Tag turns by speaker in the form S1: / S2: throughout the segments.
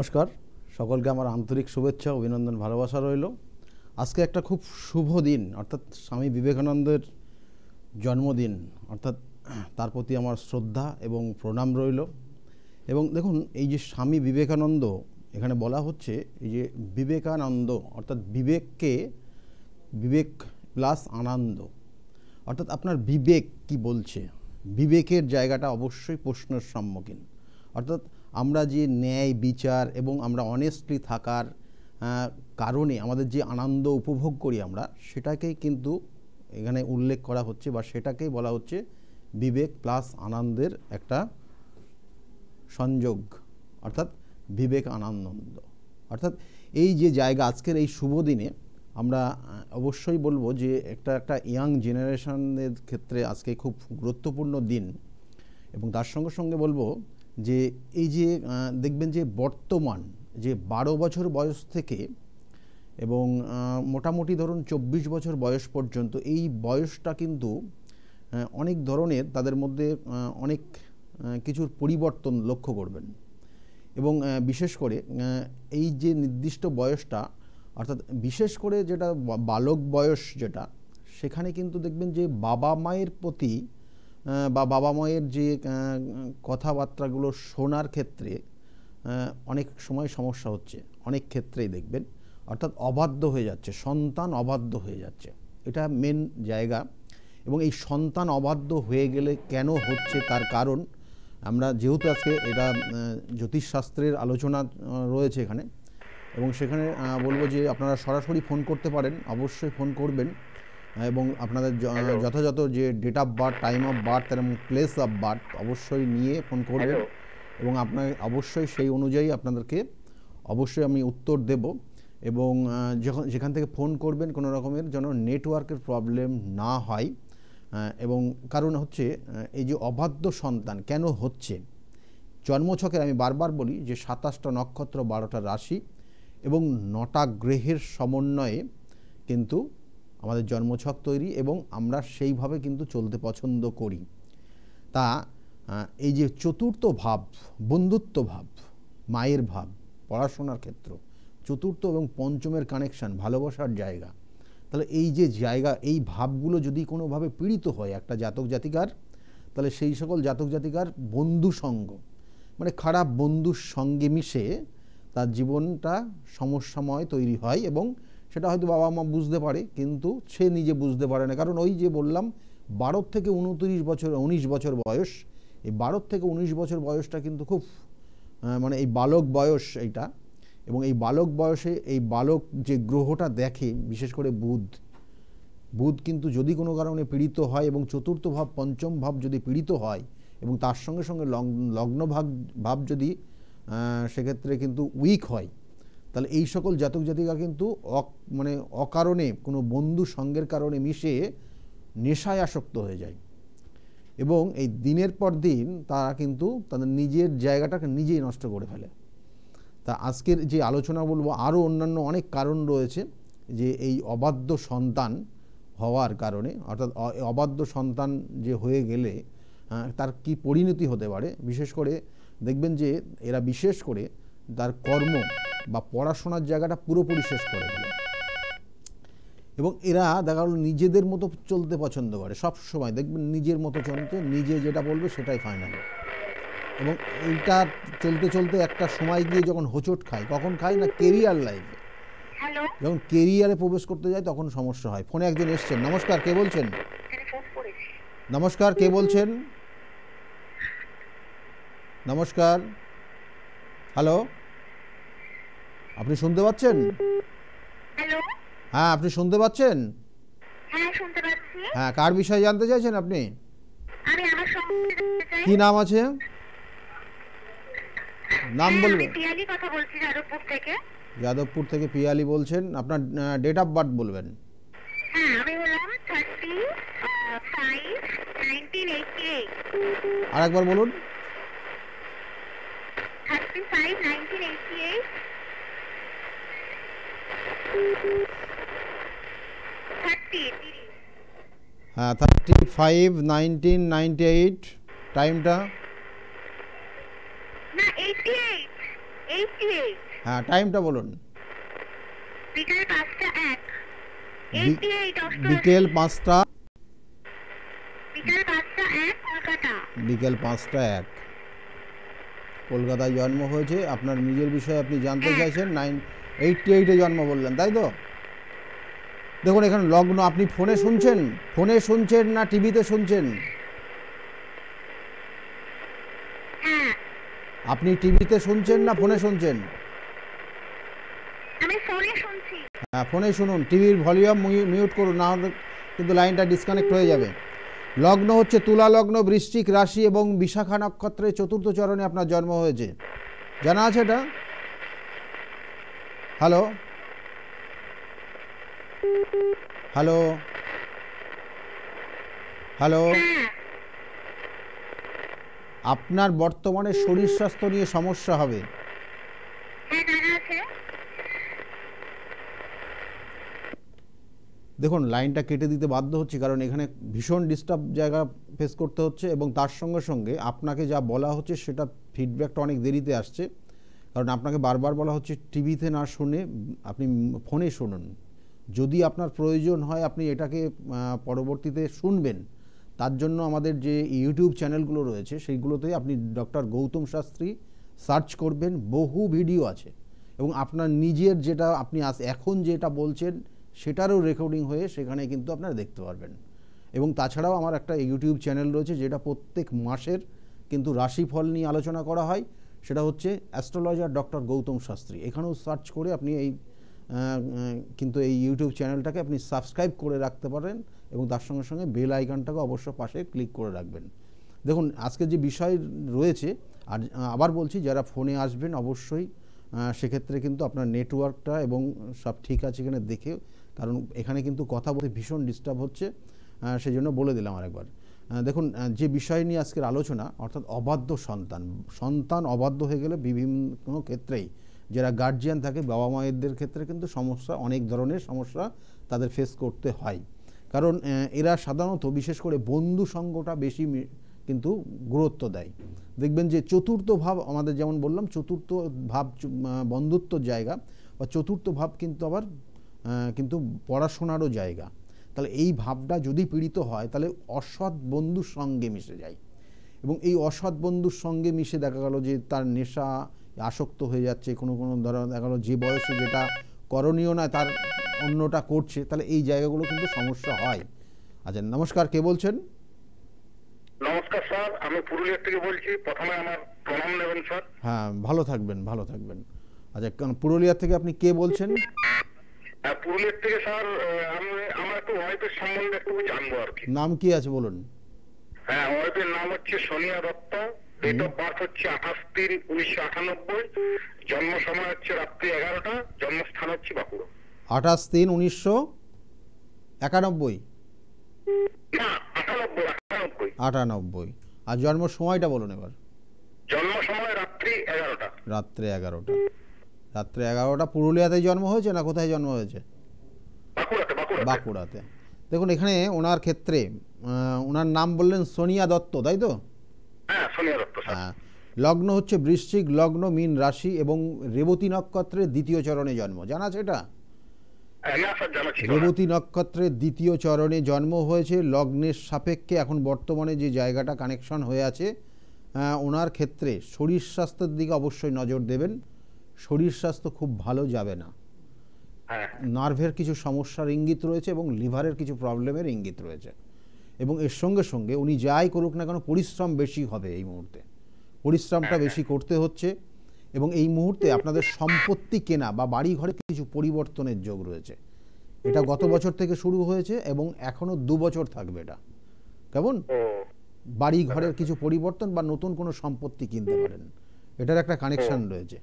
S1: নমস্কার, সকলকে আমার আন্তরিক শুভেচ্ছা, অভিনন্দন, ভালোবাসা রইল। আজকে একটা খুব শুভ দিন, অর্থাৎ স্বামী বিবেকানন্দের জন্মদিন, অর্থাৎ তার প্রতি আমার শ্রদ্ধা এবং প্রণাম রইল। এবং দেখুন, এই যে স্বামী বিবেকানন্দ, এখানে বলা হচ্ছে এই যে বিবেকানন্দ অর্থাৎ বিবেককে বিবেক প্লাস আনন্দ, অর্থাৎ আপনার বিবেক কি বলছে, বিবেকের জায়গাটা অবশ্যই প্রশ্নের সম্মুখীন। অর্থাৎ আমরা যে ন্যায় বিচার এবং আমরা অনেস্টলি থাকার কারণে আমাদের যে আনন্দ উপভোগ করি আমরা, সেটাকেই কিন্তু এখানে উল্লেখ করা হচ্ছে বা সেটাকেই বলা হচ্ছে বিবেক প্লাস আনন্দের একটা সংযোগ, অর্থাৎ বিবেক আনন্দ। অর্থাৎ এই যে জায়গা আজকের এই শুভ দিনে আমরা অবশ্যই বলবো যে একটা ইয়াং জেনারেশনের ক্ষেত্রে আজকে খুব গুরুত্বপূর্ণ দিন। এবং তার সঙ্গে সঙ্গে বলবো যে এই যে দেখবেন যে বর্তমান যে 12 বছর বয়স থেকে এবং মোটামুটি ধরুন 24 বছর বয়স পর্যন্ত, এই বয়সটা কিন্তু অনেক ধরনের তাদের মধ্যে অনেক কিছুর পরিবর্তন লক্ষ্য করবেন। এবং বিশেষ করে এই যে নির্দিষ্ট বয়সটা, অর্থাৎ বিশেষ করে যেটা বালক বয়স যেটা, সেখানে কিন্তু দেখবেন যে বাবা মায়ের প্রতি বা বাবা মায়ের যে কথাবার্তাগুলো শোনার ক্ষেত্রে অনেক সময় সমস্যা হচ্ছে, অনেক ক্ষেত্রেই দেখবেন, অর্থাৎ অবাধ্য হয়ে যাচ্ছে, সন্তান অবাধ্য হয়ে যাচ্ছে, এটা মেন জায়গা। এবং এই সন্তান অবাধ্য হয়ে গেলে কেন হচ্ছে তার কারণ আমরা যেহেতু আজকে এটা জ্যোতিষশাস্ত্রের আলোচনা রয়েছে এখানে, এবং সেখানে বলবো যে আপনারা সরাসরি ফোন করতে পারেন, অবশ্যই ফোন করবেন এবং আপনাদের যথাযথ যে date of birth, time of birth এবং প্লেস অফ বার্থ অবশ্যই নিয়ে ফোন করবেন এবং আপনার অবশ্যই সেই অনুযায়ী আপনাদেরকে অবশ্যই আমি উত্তর দেব। এবং যেখান থেকে ফোন করবেন কোনো রকমের যেন নেটওয়ার্কের প্রবলেম না হয়। এবং কারণ হচ্ছে এই যে অবাধ্য সন্তান কেন হচ্ছে, জন্মছকের আমি বারবার বলি যে 27টা নক্ষত্র, 12টা রাশি এবং 9টা গ্রহের সমন্বয়ে কিন্তু আমাদের জন্মছক তৈরি এবং আমরা সেইভাবে কিন্তু চলতে পছন্দ করি। তা এই যে চতুর্থ ভাব, বন্ধুত্ব ভাব, মায়ের ভাব, পড়াশোনার ক্ষেত্র, চতুর্থ এবং পঞ্চমের কানেকশান, ভালোবাসার জায়গা, তাহলে এই যে জায়গা, এই ভাবগুলো যদি কোনোভাবে পীড়িত হয় একটা জাতক জাতিকার, তাহলে সেই সকল জাতক জাতিকার বন্ধু সঙ্গ, মানে খারাপ বন্ধুর সঙ্গে মিশে তার জীবনটা সমস্যাময় তৈরি হয়। এবং সেটা হয়তো বাবা মা বুঝতে পারে, কিন্তু সে নিজে বুঝতে পারে না। কারণ ওই যে বললাম 12 থেকে 19 বছর বয়স, এই 12 থেকে 19 বছর বয়সটা কিন্তু খুব মানে এই বালক বয়স এইটা। এবং এই বালক বয়সে এই বালক যে গ্রহটা দেখে, বিশেষ করে বুধ কিন্তু যদি কোনো কারণে পীড়িত হয় এবং চতুর্থ ভাব, পঞ্চম ভাব যদি পীড়িত হয় এবং তার সঙ্গে সঙ্গে লগ্ন ভাব যদি সেক্ষেত্রে কিন্তু উইক হয়, তাহলে এই সকল জাতক জাতিকা কিন্তু মানে অকারণে কোনো বন্ধু সঙ্গের কারণে মিশে নেশায় আসক্ত হয়ে যায় এবং এই দিনের পর দিন তারা কিন্তু তাদের নিজের জায়গাটাকে নিজেই নষ্ট করে ফেলে। তা আজকের যে আলোচনা বলবো, আরও অন্যান্য অনেক কারণ রয়েছে যে এই অবাধ্য সন্তান হওয়ার কারণে, অর্থাৎ অবাধ্য সন্তান যে হয়ে গেলে তার কি পরিণতি হতে পারে। বিশেষ করে দেখবেন যে এরা বিশেষ করে তার কর্ম বা পড়াশোনার জায়গাটা পুরোপুরি শেষ করে ফেলে এবং এরা দেখা গেল নিজেদের মতো চলতে পছন্দ করে, সব সময় দেখবেন নিজের মতো চলতে, নিজে যেটা বলবে সেটাই ফাইনাল। এবং এইটা চলতে চলতে একটা সময় গিয়ে যখন হোঁচট খায়, কখন খায় না, কেরিয়ার লাইফে, যখন কেরিয়ারে প্রবেশ করতে যায় তখন সমস্যা হয়। ফোনে একজন এসছেন। নমস্কার, কে বলছেন? নমস্কার, কে বলছেন? নমস্কার, হ্যালো, আপনি শুনতে পাচ্ছেন? হ্যাঁ, আপনি শুনতে পাচ্ছেন? হ্যাঁ, কার বিষয়ে জানতে চাইছেন আপনি? কি নাম আছে? নাম বলবেন? যাদবপুর থেকে পিয়ালি বলছেন। আপনার ডেট অফ বার্থ বলবেন? আর একবার বলুন।
S2: 35/1988।
S1: হ্যাঁ, 35/1998। টাইমটা?
S2: না, 88 88
S1: হ্যাঁ, টাইমটা বলুন।
S2: বিকেল 5টা 1 88
S1: বিকেল 5টা
S2: বিকেল 5টা 1 কলকাতা।
S1: বিকেল 5টা 1 কলকাতায় জন্ম হয়েছে। আপনার নিজের বিষয়ে আপনি জানতে চাইছেন। 88-এ জন্ম বললেন, তাই তো? দেখুন এখানে লগ্ন, আপনি ফোনে শুনছেন না টিভিতে শুনছেন?
S2: হ্যাঁ,
S1: আপনি টিভিতে শুনছেন না ফোনে শুনছেন?
S2: আমি ফোনে শুনছি।
S1: হ্যাঁ, ফোনে শুনুন। টিভির ভলিউম মিউট করুন, না হলে কিন্তু লাইনটা ডিসকানেক্ট হয়ে যাবে। লগ্ন হচ্ছে তুলা লগ্ন, বৃশ্চিক রাশি এবং বিশাখা নক্ষত্রের চতুর্থ চরণে আপনার জন্ম হয়েছে। জানা আছে এটা? হ্যালো হ্যালো হ্যালো
S2: হ্যাঁ,
S1: আপনার বর্তমানে শরীর স্বাস্থ্য নিয়ে সমস্যা হবে।
S2: হ্যাঁ জানা আছে।
S1: দেখুন লাইনটা কেটে দিতে বাধ্য হচ্ছে, কারণ এখানে ভীষণ ডিস্টার্ব জায়গা ফেস করতে হচ্ছে, এবং তার সঙ্গে সঙ্গে আপনাকে যা বলা হচ্ছে সেটা ফিডব্যাকটা অনেক দেরিতে আসছে। কারণ আপনাকে বারবার বলা হচ্ছে টিভিতে না শুনে আপনি ফোনে শুনুন। যদি আপনার প্রয়োজন হয় আপনি এটাকে পরবর্তীতে শুনবেন, তার জন্য আমাদের যে ইউটিউব চ্যানেলগুলো রয়েছে সেইগুলোতে আপনি ডক্টর গৌতম শাস্ত্রী সার্চ করবেন, বহু ভিডিও আছে, এবং আপনার নিজের যেটা আপনি এখন যেটা বলছেন সেটারও রেকর্ডিং হয়ে সেখানে কিন্তু আপনারা দেখতে পারবেন। এবং তাছাড়াও আমার একটা ইউটিউব চ্যানেল রয়েছে যেটা প্রত্যেক মাসের কিন্তু রাশিফল নিয়ে আলোচনা করা হয়, সেটা হচ্ছে অ্যাস্ট্রোলজার ডক্টর গৌতম শাস্ত্রী। এখানেও সার্চ করে আপনি কিন্তু এই ইউটিউব চ্যানেলটাকে আপনি সাবস্ক্রাইব করে রাখতে পারেন, এবং তার সঙ্গে সঙ্গে বেল আইকনটাকে অবশ্য পাশে ক্লিক করে রাখবেন। দেখুন আজকে যে বিষয় রয়েছে, আর আবার বলছি, যারা ফোনে আসবেন অবশ্যই সেক্ষেত্রে কিন্তু আপনার নেটওয়ার্কটা এবং সব ঠিক আছে কিনা দেখে, কারণ এখানে কিন্তু কথা বলতে ভীষণ ডিস্টার্ব হচ্ছে, সেই জন্য বলে দিলাম আরেকবার। দেখুন যে বিষয় নিয়ে আজকের আলোচনা, অর্থাৎ অবাধ্য সন্তান অবাধ্য হয়ে গেলে বিভিন্ন ক্ষেত্রেই যারা গার্জিয়ান থাকে, বাবা মায়েদের ক্ষেত্রে কিন্তু সমস্যা, অনেক ধরনের সমস্যা তাদের ফেস করতে হয়। কারণ এরা সাধারণত বিশেষ করে বন্ধু সঙ্গটা বেশি কিন্তু গুরুত্ব দেয়। দেখবেন যে চতুর্থ ভাব, আমাদের যেমন বললাম চতুর্থ ভাব বন্ধুত্বর জায়গা, বা চতুর্থ ভাব কিন্তু আবার কিন্তু পড়াশোনারও জায়গা। তাহলে এই ভাবটা যদি পীড়িত হয় তাহলে অসৎ বন্ধুর সঙ্গে মিশে যায়, এবং এই অসৎ বন্ধুর সঙ্গে মিশে দেখা গেল যে তার নেশা আসক্ত হয়ে যাচ্ছে, কোনো ধরনের দেখা গেলো যে বয়সে যেটা করণীয় নয় তার অন্যটা করছে, তাহলে এই জায়গাগুলো কিন্তু সমস্যা হয়। আচ্ছা, নমস্কার, কে বলছেন?
S3: নমস্কার স্যার, আমি পুরুলিয়া থেকে বলছি। প্রথমে আমার প্রণাম নেবেন স্যার।
S1: হ্যাঁ, ভালো থাকবেন, ভালো থাকবেন। আচ্ছা, পুরুলিয়া থেকে আপনি কে বলছেন?
S3: পুরুলিয়া থেকে স্যার, আমি আমার একটু ওয়াইফের সম্বন্ধে একটু জানবো আর কি।
S1: নাম কি আছে বলুন?
S3: হ্যাঁ, ওয়াইফের নাম হচ্ছে Sonia Dutta, date of birth হচ্ছে 28-3-1998, জন্ম সময় হচ্ছে রাত্রি 11টা, জন্মস্থান হচ্ছে বাঁকুড়া।
S1: 28-3-1991?
S3: না, 98।
S1: আর জন্ম সময়টা বলুন এবার।
S3: জন্ম সময় রাত্রি 11টা।
S1: রাত্রে 11টা। পুরুলিয়াতে জন্ম হয়েছে না কোথায় জন্ম হয়েছে? বাঁকুড়াতে। দেখুন এখানে ওনার ক্ষেত্রে ওনার নাম বললেন সোনিয়া দত্ত, তাই তো?
S3: হ্যাঁ, সোনিয়া দত্ত স্যার।
S1: হ্যাঁ, লগ্ন হচ্ছে বৃশ্চিক লগ্ন, মীন রাশি এবং রেবতী নক্ষত্রের দ্বিতীয় চরণে জন্ম। জানা আছে এটা? রেবতী নক্ষত্রের দ্বিতীয় চরণে জন্ম হয়েছে। লগ্নের সাপেক্ষে এখন বর্তমানে যে জায়গাটা কানেকশন হয়ে আছে, ওনার ক্ষেত্রে শরীর স্বাস্থ্যের দিকে অবশ্যই নজর দেবেন। শরীর স্বাস্থ্য খুব ভালো যাবে না। নার্ভের কিছু সমস্যার ইঙ্গিত রয়েছে এবং লিভারের কিছু প্রবলেমের ইঙ্গিত রয়েছে, এবং এর সঙ্গে সঙ্গে উনি যাই করুক না কেন পরিশ্রম বেশি হবে। এই মুহূর্তে পরিশ্রমটা বেশি করতে হচ্ছে, এবং এই মুহূর্তে আপনাদের সম্পত্তি কেনা বা বাড়ি ঘরে কিছু পরিবর্তনের যোগ রয়েছে। এটা গত বছর থেকে শুরু হয়েছে এবং এখনো 2 বছর থাকবে। এটা কেমন? বাড়ি ঘরের কিছু পরিবর্তন বা নতুন কোনো সম্পত্তি কিনতে পারেন, এটার একটা কানেকশন রয়েছে।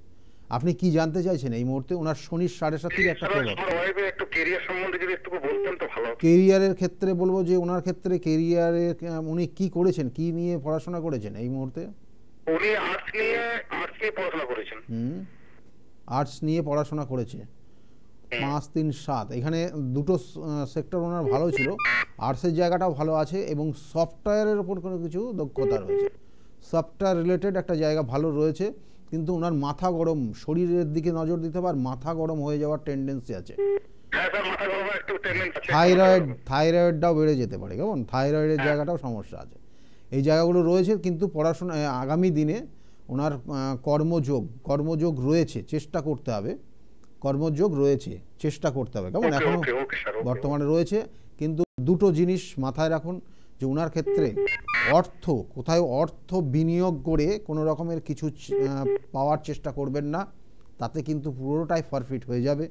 S1: আপনি কি জানতে চাইছেন এই মুহূর্তে? ওনার শনির 7.5 থেকে একটা প্রভাব। কেরিয়ারের ক্ষেত্রে বলবো যে ওনার ক্ষেত্রে কেরিয়ারে উনি কি করেছেন, কি নিয়ে পড়াশোনা করেছেন এই মুহূর্তে?
S3: উনি আর্টস নিয়ে পড়াশোনা করেছেন।
S1: আর্টস নিয়ে পড়াশোনা করেছে। 5-3-7 এখানে দুটো সেক্টর ওনার ভালো ছিল। আর্টসের জায়গাটাও ভালো আছে এবং সফটওয়্যারের ওপর কোনো কিছু দক্ষতা রয়েছে। সফটওয়্যার রিলেটেড একটা জায়গা ভালো রয়েছে। কিন্তু ওনার মাথা গরম, শরীরের দিকে নজর দিতে হবে, আর মাথা গরম হয়ে যাওয়ার টেন্ডেন্সি আছে।
S3: হ্যাঁ স্যার, মাথা গরম একটু টেন্ডেন্সি আছে।
S1: থাইরয়েডটাও বেড়ে যেতে পারে, কেমন থাইরয়েডের জায়গাটাও সমস্যা আছে। এই জায়গাগুলো রয়েছে, কিন্তু পড়াশোনা আগামী দিনে ওনার কর্মযোগ রয়েছে, চেষ্টা করতে হবে, কর্মযোগ রয়েছে, চেষ্টা করতে হবে, কেমন এখনো বর্তমানে রয়েছে। কিন্তু দুটো জিনিস মাথায় রাখুন, যে ওনার ক্ষেত্রে কোথায় অর্থ বিনিয়োগ করে কোনো রকমের কিছু পাওয়ার চেষ্টা করবেন না, তাতে কিন্তু পুরোটাই ফরফিট হয়ে যাবে।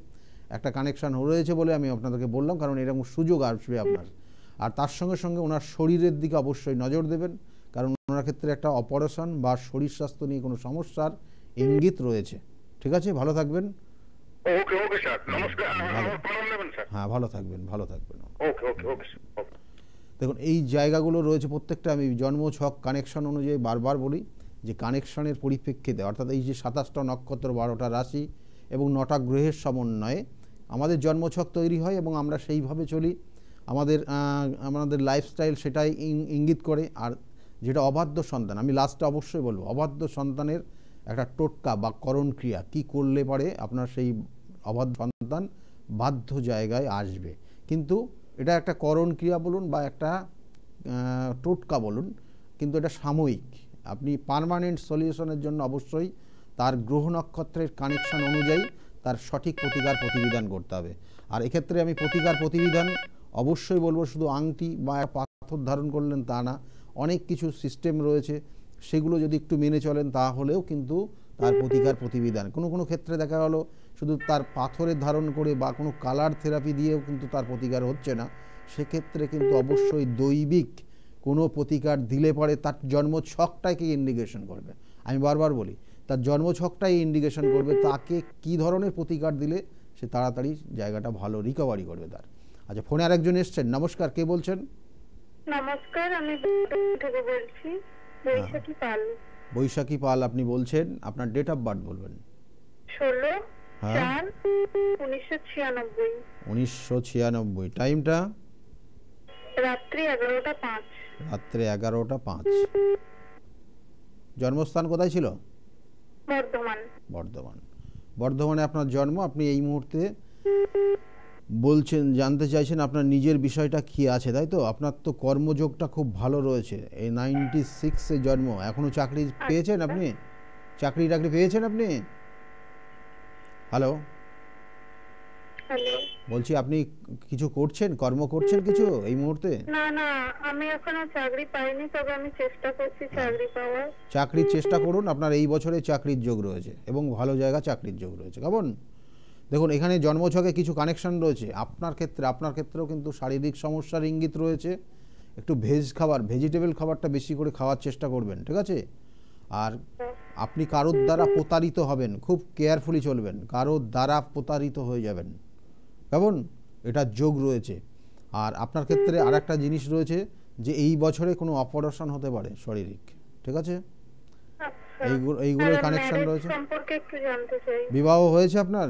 S1: একটা কানেকশান রয়েছে বলে আমি আপনাদেরকে বললাম, কারণ এরকম সুযোগ আসবে আপনার। আর তার সঙ্গে সঙ্গে ওনার শরীরের দিকে অবশ্যই নজর দেবেন, কারণ ওনার ক্ষেত্রে একটা অপারেশন বা শরীর স্বাস্থ্য নিয়ে কোনো সমস্যার ইঙ্গিত রয়েছে। ঠিক আছে, ভালো থাকবেন।
S3: ওকে ওকে স্যার, নমস্কার।
S1: হ্যাঁ, ভালো থাকবেন, ভালো থাকবেন।
S3: ওকে ওকে ওকে স্যার।
S1: দেখুন, এই জায়গাগুলো রয়েছে প্রত্যেকটা, আমি জন্মছক কানেকশন অনুযায়ী বারবার বলি যে কানেকশনের পরিপ্রেক্ষিতে, অর্থাৎ এই যে 27টা নক্ষত্র, 12টা রাশি এবং 9টা গ্রহের সমন্বয়ে আমাদের জন্মছক তৈরি হয়, এবং আমরা সেইভাবে চলি। আমাদের লাইফস্টাইল সেটাই ইঙ্গিত করে। আর যেটা অবাধ্য সন্তান, আমি লাস্টে অবশ্যই বলবো, অবাধ্য সন্তানের একটা টোটকা বা করণ ক্রিয়া কী করলে পারে আপনার সেই অবাধ্য সন্তান বাধ্য জায়গায় আসবে। কিন্তু এটা একটা করণ ক্রিয়া বলুন বা একটা টোটকা বলুন, কিন্তু এটা সাময়িক। আপনি পার্মানেন্ট সলিউশনের জন্য অবশ্যই তার গ্রহ নক্ষত্রের কানেকশন অনুযায়ী তার সঠিক প্রতিবিধান করতে হবে। আর এক্ষেত্রে আমি প্রতিবিধান অবশ্যই বলবো, শুধু আংটি বা পাথর ধারণ করলেন তা না, অনেক কিছু সিস্টেম রয়েছে, সেগুলো যদি একটু মেনে চলেন তাহলেও কিন্তু তার প্রতিবিধান। কোনো ক্ষেত্রে দেখা গেলো শুধু তার পাথরের ধারণ করে বা কোনো কালার থেরাপি দিয়েও কিন্তু তার প্রতিকার হচ্ছে না, সেক্ষেত্রে কিন্তু অবশ্যই দৈবিক কোনো প্রতিকার দিলে পরে তার জন্মছকটাকে ইন্ডিকেশন করবে। আমি বারবার বলি, তার জন্মছকটাই ইন্ডিকেশন করবে তাকে কি ধরনের প্রতিকার দিলে সে তাড়াতাড়ি জায়গাটা ভালো রিকভারি করবে তার। আচ্ছা, ফোনে আরেকজন এসছেন। নমস্কার, কে বলছেন?
S2: নমস্কার, আমি থেকে বলছি, বৈশাখী পাল।
S1: বৈশাখী পাল আপনি বলছেন, আপনার ডেট অফ বার্থ বলবেন।
S2: 16/4/1996।
S1: 1996। টাইমটা?
S2: রাত্রি 11টা 5।
S1: রাত্রে 11টা 5। জন্মস্থান কোথায় ছিল? বর্ধমানে আপনার জন্ম। আপনি এই মুহূর্তে বলছেন, জানতে চাইছেন আপনার নিজের বিষয়টা কি আছে, তাই তো? আপনার তো কর্মযোগটা খুব ভালো রয়েছে। এই 96-এ জন্ম, এখনো চাকরি পেয়েছেন আপনি? চাকরি পেয়েছেন আপনি? হ্যালো, বলছি আপনি কিছু করছেন, কর্ম করছেন কিছু এই মুহূর্তে?
S2: না, আমি এখনো চাকরি পাইনি, তবে আমি চেষ্টা করছি চাকরি পাওয়ার।
S1: চাকরির চেষ্টা করুন, আপনার এই বছরে চাকরির যোগ রয়েছে এবং ভালো জায়গা চাকরির যোগ রয়েছে। কেমন? দেখুন, এখানে জন্মছকে কিছু কানেকশন রয়েছে। আপনার ক্ষেত্রেও কিন্তু শারীরিক সমস্যার ইঙ্গিত রয়েছে। একটু ভেজিটেবল খাবারটা বেশি করে খাওয়ার চেষ্টা করবেন, ঠিক আছে? আর আপনি কারোর দ্বারা প্রতারিত হবেন, খুব কেয়ারফুলি চলবেন, কারোর দ্বারা প্রতারিত হয়ে যাবেন, কেমন? এটা যোগ রয়েছে। আর আপনার ক্ষেত্রে আর একটা জিনিস রয়েছে, যে এই বছরে কোনো অপারেশন হতে পারে শারীরিক, ঠিক আছে? এইগুলোর কানেকশন রয়েছে। বিবাহ হয়েছে আপনার?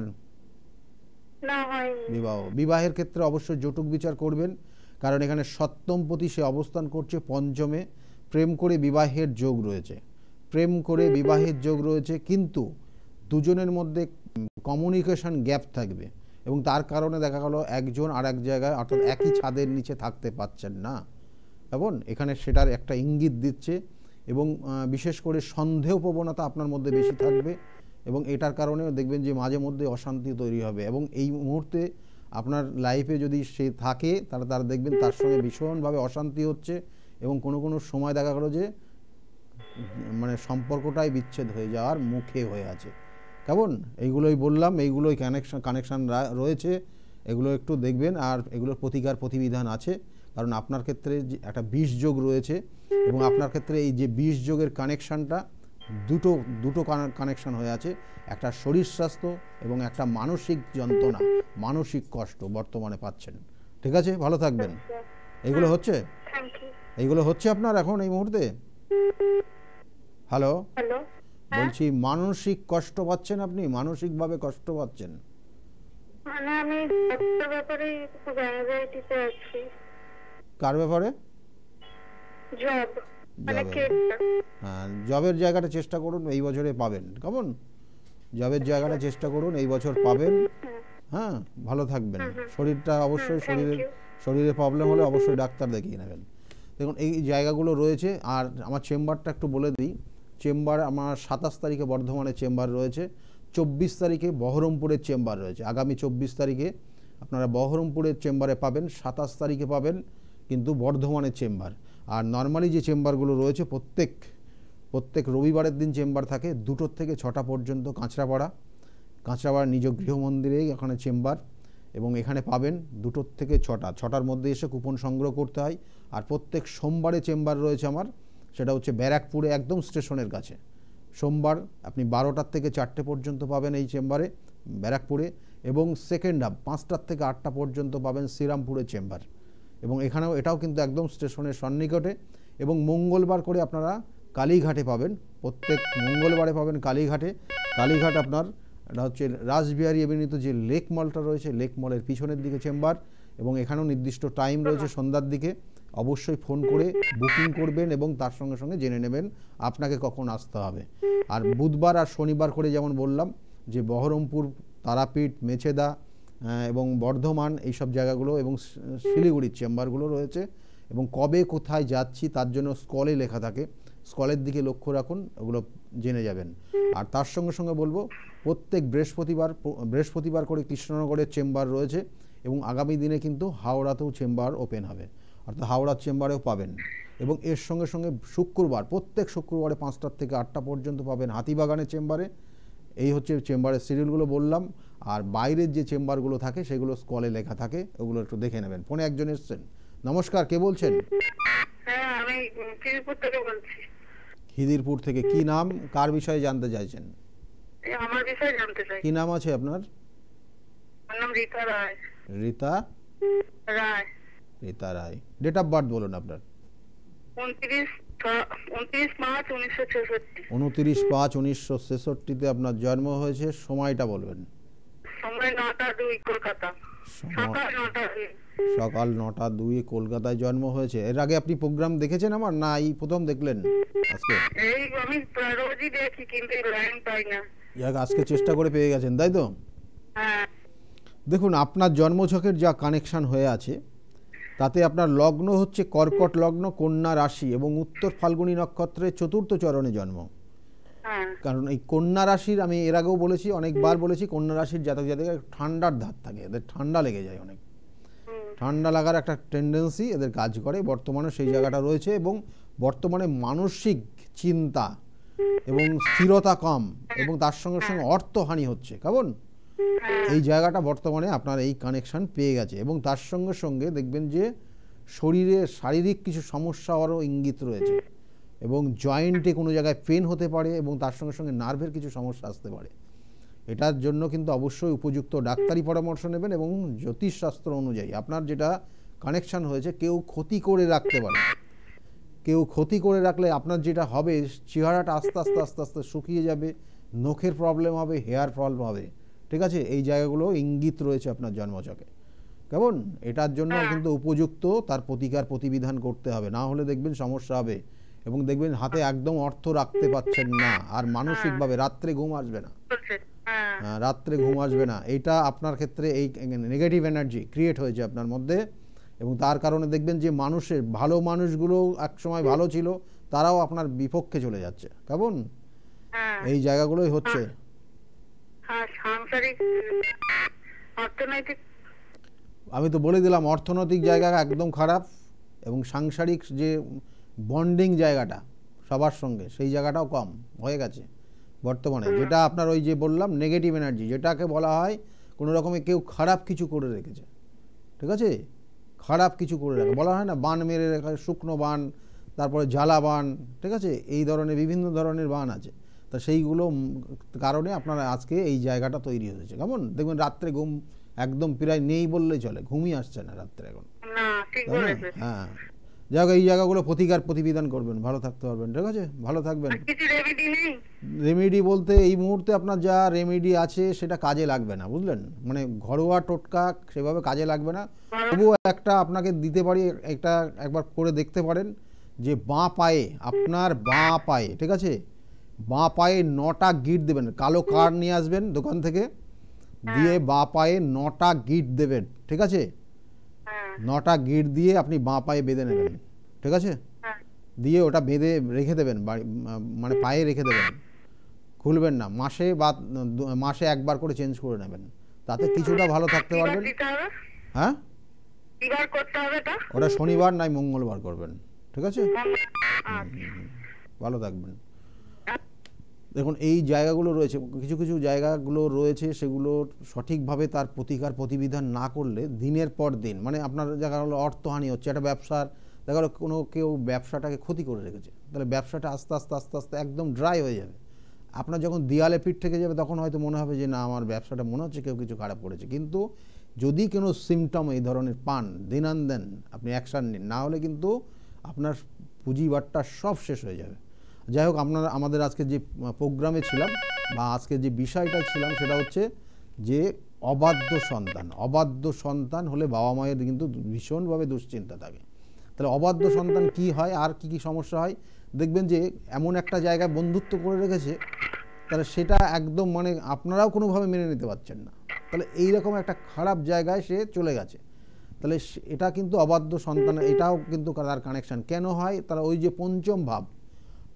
S2: না, হয়নি।
S1: বিবাহের ক্ষেত্রে অবশ্যই জটুক বিচার করবেন, কারণ এখানে সপ্তমপতি সে অবস্থান করছে পঞ্চমে। প্রেম করে বিবাহের যোগ রয়েছে, কিন্তু দুজনের মধ্যে কমিউনিকেশন গ্যাপ থাকবে, এবং তার কারণে দেখা গেল একজন আর এক জায়গায়, অর্থাৎ একই ছাদের নিচে থাকতে পারছেন না, এবং এখানে সেটার একটা ইঙ্গিত দিচ্ছে। এবং বিশেষ করে সন্দেহ প্রবণতা আপনার মধ্যে বেশি থাকবে, এবং এটার কারণেও দেখবেন যে মাঝে মধ্যে অশান্তি তৈরি হবে। এবং এই মুহূর্তে আপনার লাইফে যদি সে থাকে, তারা দেখবেন তার সঙ্গে ভীষণভাবে অশান্তি হচ্ছে, এবং কোনো সময় দেখা গেল যে মানে সম্পর্কটাই বিচ্ছেদ হয়ে যাওয়ার মুখে হয়ে আছে। কেমন? এইগুলোই বললাম, এইগুলোই কানেকশান রয়েছে, এগুলো একটু দেখবেন। আর এগুলোর প্রতিবিধান আছে, কারণ আপনার ক্ষেত্রে যে একটা 20 যোগ রয়েছে, এবং আপনার ক্ষেত্রে এই যে 20 যোগের কানেকশানটা দুটো কানেকশান হয়ে আছে, একটা শরীর স্বাস্থ্য এবং একটা মানসিক যন্ত্রণা, মানসিক কষ্ট বর্তমানে পাচ্ছেন। ঠিক আছে, ভালো থাকবেন। এইগুলো হচ্ছে আপনার এখন এই মুহূর্তে? হ্যালো, বলছি মানসিক কষ্ট পাচ্ছেন আপনি? মানসিকভাবে কষ্ট পাচ্ছেন?
S2: মানে আমি জবের ব্যাপারে খুব অ্যাংজাইটিতে আছি।
S1: কার ব্যাপারে?
S2: মানে
S1: জবের,
S2: চেষ্টা।
S1: হ্যাঁ জবের জায়গাটা চেষ্টা করুন, এই বছরে পাবেন। কেমন? জবের জায়গাটা চেষ্টা করুন, এই বছর পাবেন। হ্যাঁ, ভালো থাকবেন। শরীরটা অবশ্যই,
S2: থ্যাংক ইউ।
S1: শরীরে প্রবলেম হলে অবশ্যই ডাক্তার দেখিয়ে নেবেন। দেখুন এই জায়গাগুলো রয়েছে। আর আমার চেম্বারটা একটু বলে দিই। চেম্বার আমার 27 তারিখে বর্ধমানে চেম্বার রয়েছে, 24 তারিখে বহরমপুরের চেম্বার রয়েছে। আগামী 24 তারিখে আপনারা বহরমপুরের চেম্বারে পাবেন, 27 তারিখে পাবেন কিন্তু বর্ধমানের চেম্বার। আর নর্মালি যে চেম্বারগুলো রয়েছে প্রত্যেক রবিবারের দিন চেম্বার থাকে 2টো থেকে 6টা পর্যন্ত। কাঁচরাপাড়া নিজ গৃহমন্দিরেই এখানে চেম্বার, এবং এখানে পাবেন 2টো থেকে 6টার মধ্যে এসে কুপন সংগ্রহ করতে হয়। আর প্রত্যেক সোমবারে চেম্বার রয়েছে আমার, সেটা হচ্ছে ব্যারাকপুরে একদম স্টেশনের কাছে। সোমবার আপনি 12টার থেকে 4টে পর্যন্ত পাবেন এই চেম্বারে ব্যারাকপুরে, এবং সেকেন্ড হাফ 5টার থেকে 8টা পর্যন্ত পাবেন শ্রীরামপুরের চেম্বার। এবং এটাও কিন্তু একদম স্টেশনের সন্নিকটে। এবং মঙ্গলবার করে আপনারা কালীঘাটে পাবেন, প্রত্যেক মঙ্গলবারে পাবেন কালীঘাট আপনার এটা হচ্ছে রাসবিহারী এভিনিউতে যে লেক মলটা রয়েছে, লেক মলের পিছনের দিকে চেম্বার। এবং এখানেও নির্দিষ্ট টাইম রয়েছে সন্ধ্যার দিকে। অবশ্যই ফোন করে বুকিং করবেন এবং তার সঙ্গে সঙ্গে জেনে নেবেন আপনাকে কখন আসতে হবে। আর বুধবার আর শনিবার করে যেমন বললাম যে বহরমপুর, তারাপীঠ, মেছেদা এবং বর্ধমান এইসব জায়গাগুলো এবং শিলিগুড়ির চেম্বারগুলো রয়েছে। এবং কবে কোথায় যাচ্ছি তার জন্য স্কলে লেখা থাকে, স্কলের দিকে লক্ষ্য রাখুন, ওগুলো জেনে যাবেন। আর তার সঙ্গে সঙ্গে বলবো প্রত্যেক বৃহস্পতিবার করে কৃষ্ণনগরের চেম্বার রয়েছে, এবং আগামী দিনে কিন্তু হাওড়াতেও চেম্বার ওপেন হবে, অর্থাৎ হাওড়ার চেম্বারেও পাবেন। এবং এর সঙ্গে সঙ্গে প্রত্যেক শুক্রবারে 5টার থেকে 8টা পর্যন্ত পাবেন হাতিবাগানের চেম্বারে। এই হচ্ছে চেম্বারের শিডিউলগুলো বললাম। আর বাইরের যে চেম্বারগুলো থাকে সেগুলো স্কলে লেখা থাকে, ওগুলো একটু দেখে নেবেন। ফোনে একজন এসছেন। নমস্কার, কে বলছেন?
S2: হ্যাঁ, আমি খিদিরপুর থেকে বলছি।
S1: খিদিরপুর থেকে। কি নাম, কার বিষয়ে জানতে চাইছেন?
S2: আমার বিষয়ে জানতে চাই।
S1: কি নাম আছে আপনার?
S2: আমার নাম রীতা রায়।
S1: রীতা রায়। ডেট অফ বার্থ বলুন আপনার।
S2: 29/5/1966।
S1: 29/5/1966 আপনার জন্ম হয়েছে। সময়টা বলবেন।
S2: সময় 9টা 2 কলকাতা।
S1: সকাল 9টা 2 কলকাতায় জন্ম হয়েছে। এর আগে আপনি প্রোগ্রাম দেখেছেন আমার, না এই প্রথম দেখলেন আজকে?
S2: এই আমি রোজই দেখি কিন্তু লাইন পাই না।
S1: আজকে চেষ্টা করে পেয়ে গেছেন, তাই তো?
S2: হ্যাঁ।
S1: দেখুন আপনার জন্মছকের যা কানেকশন হয়ে আছে তাতে আপনার লগ্ন হচ্ছে কর্কট লগ্ন, কন্যা রাশি, এবং উত্তর ফাল্গুনী নক্ষত্রের 4র্থ চরণে জন্ম। কারণ এই কন্যা রাশির, আমি এর আগেও বলেছি, অনেকবার বলেছি, কন্যা রাশির জাতক জাতিকার ঠান্ডার ধাত থাকে, এদের ঠান্ডা লেগে যায়, অনেক ঠান্ডা লাগার একটা টেন্ডেন্সি এদের কাজ করে। বর্তমানে সেই জায়গাটা রয়েছে, এবং বর্তমানে মানসিক চিন্তা এবং স্থিরতা কম, এবং তার সঙ্গে সঙ্গে অর্থহানি হচ্ছে। কেমন? এই জায়গাটা বর্তমানে আপনার এই কানেকশন পেয়ে গেছে। এবং তার সঙ্গে সঙ্গে দেখবেন যে শরীরে শারীরিক কিছু সমস্যারও ইঙ্গিত রয়েছে, এবং জয়েন্টে কোনো জায়গায় পেন হতে পারে, এবং তার সঙ্গে সঙ্গে নার্ভের কিছু সমস্যা আসতে পারে। এটার জন্য কিন্তু অবশ্যই উপযুক্ত ডাক্তারি পরামর্শ নেবেন। এবং জ্যোতিষশাস্ত্র অনুযায়ী আপনার যেটা কানেকশন হয়েছে, কেউ ক্ষতি করে রাখতে পারে, কেউ ক্ষতি করে রাখলে আপনার যেটা হবে, চেহারাটা আস্তে আস্তে আস্তে আস্তে শুকিয়ে যাবে, নখের প্রবলেম হবে, হেয়ার প্রবলেম হবে। ঠিক আছে? এই জায়গাগুলো ইঙ্গিত রয়েছে আপনার জন্মছকে। কেমন? এটার জন্য কিন্তু উপযুক্ত তার প্রতিবিধান করতে হবে, না হলে দেখবেন সমস্যা হবে। এবং দেখবেন হাতে একদম অর্থ রাখতে পাচ্ছেন না, আর মানসিকভাবে রাত্রে ঘুম আসবে না। এইটা আপনার ক্ষেত্রে এই নেগেটিভ এনার্জি ক্রিয়েট হয়েছে আপনার মধ্যে। এবং তার কারণে দেখবেন যে ভালো মানুষগুলো একসময় ভালো ছিল, তারাও আপনার বিপক্ষে চলে যাচ্ছে। কেমন? এই জায়গাগুলোই হচ্ছে। আমি তো বলে দিলাম, অর্থনৈতিক জায়গা একদম খারাপ, এবং সাংসারিক যে বন্ডিং জায়গাটা সবার সঙ্গে, সেই জায়গাটাও কম হয়ে গেছে বর্তমানে। যেটা আপনার ওই যে বললাম নেগেটিভ এনার্জি, যেটাকে বলা হয় কোনো রকমে কেউ খারাপ কিছু করে রেখেছে। ঠিক আছে? খারাপ কিছু করে রাখে, বলা হয় না বান মেরে রেখে, শুকনো বান, তারপরে জ্বালা বান। ঠিক আছে? এই ধরনের বিভিন্ন ধরনের বান আছে। তা সেইগুলো কারণে আপনার আজকে এই জায়গাটা তৈরি হয়েছে। কেমন? দেখবেন রাত্রে ঘুম একদম প্রায় নেই বললেই চলে, ঘুমই আসছে না রাত্রে এখন। হ্যাঁ, যাক এই জায়গাগুলো প্রতিবিধান করবেন, ভালো থাকতে পারবেন। ঠিক আছে? ভালো থাকবেন। রেমেডি বলতে এই মুহূর্তে আপনার যা রেমেডি আছে সেটা কাজে লাগবে না, বুঝলেন? মানে ঘরোয়া টোটকা সেভাবে কাজে লাগবে না। তবুও একটা আপনাকে দিতে পারি, একটা একবার করে দেখতে পারেন যে বাঁ পায়ে, আপনার বাঁ পায়ে, ঠিক আছে, বাঁ পায়ে 9টা গিট দেবেন, কালো কার্ড নিয়ে আসবেন দোকান থেকে, দিয়ে বাঁ পায়ে 9টা গিট দেবেন, ঠিক আছে, 9টা গিট দিয়ে আপনি বাঁ পায়ে বেঁধে নেবেন, ঠিক আছে, দিয়ে ওটা বেঁধে রেখে দেবেন, মানে পায়ে রেখে দেবেন, খুলবেন না, মাসে একবার করে চেঞ্জ করে নেবেন, তাতে কিছুটা ভালো থাকতে পারবেন। হ্যাঁ, ওটা শনিবার নাই মঙ্গলবার করবেন, ঠিক আছে, ভালো থাকবেন। দেখুন এই জায়গাগুলো রয়েছে, কিছু কিছু জায়গাগুলো রয়েছে, সেগুলো সঠিকভাবে তার প্রতিকার প্রতিবিধান না করলে দিনের পর দিন, মানে আপনার জায়গা হলো অর্থহানি হচ্ছে, একটা ব্যবসার দেখা গেলো কোনো কেউ ব্যবসাটাকে ক্ষতি করে রেখেছে, তাহলে ব্যবসাটা আস্তে আস্তে আস্তে আস্তে একদম ড্রাই হয়ে যাবে। আপনার যখন দেয়ালে পিঠ থেকে যাবে তখন হয়তো মনে হবে যে না, আমার ব্যবসাটা মনে হচ্ছে কেউ কিছু খারাপ করেছে, কিন্তু যদি কোনো সিমটম এই ধরনের পান, দিন আন দেন আপনি অ্যাকশান নিন, না হলে কিন্তু আপনার পুঁজিবাটটা সব শেষ হয়ে যাবে। যাই হোক, আমাদের আজকে যে প্রোগ্রামে ছিলাম বা আজকে যে বিষয়টা ছিলাম সেটা হচ্ছে যে অবাধ্য সন্তান হলে বাবা মায়ের কিন্তু ভীষণভাবে দুশ্চিন্তা থাকে। তাহলে অবাধ্য সন্তান কি হয় আর কি কি সমস্যা হয় দেখবেন, যে এমন একটা জায়গায় বন্ধুত্ব করে রেখেছে, তাহলে সেটা একদম মানে আপনারাও কোনোভাবে মেনে নিতে পারছেন না, তাহলে এইরকম একটা খারাপ জায়গায় সে চলে গেছে, তাহলে এটা কিন্তু অবাধ্য সন্তান, এটাও কিন্তু তার কানেকশান কেন হয়, তারা ওই যে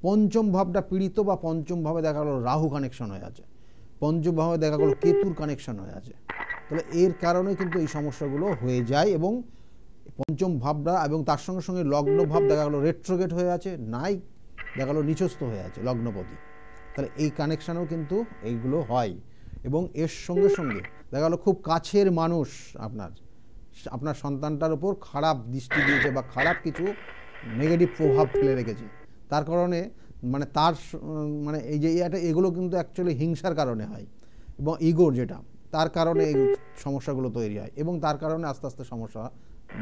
S1: পঞ্চম ভাবটা পীড়িত, বা পঞ্চম ভাবে দেখা গেলো রাহু কানেকশন হয়ে আছে, পঞ্চম ভাবে দেখা গেলো কেতুর কানেকশন হয়ে আছে, তাহলে এর কারণে কিন্তু এই সমস্যাগুলো হয়ে যায়। এবং পঞ্চম ভাবটা এবং তার সঙ্গে সঙ্গে লগ্ন ভাব দেখা গেলো রেট্রোগেট হয়ে আছে, নাই দেখা গেলো নিচস্থ হয়ে আছে লগ্নপতি, তাহলে এই কানেকশানও কিন্তু এইগুলো হয়। এবং এর সঙ্গে সঙ্গে দেখা গেলো খুব কাছের মানুষ আপনার সন্তানটার উপর খারাপ দৃষ্টি দিয়েছে বা খারাপ কিছু নেগেটিভ প্রভাব ফেলে রেখেছে, তার কারণে মানে মানে এই যে এগুলো কিন্তু অ্যাকচুয়ালি হিংসার কারণে হয়, এবং ইগোর যেটা, তার কারণে এই সমস্যাগুলো তৈরি হয়, এবং তার কারণে আস্তে আস্তে সমস্যা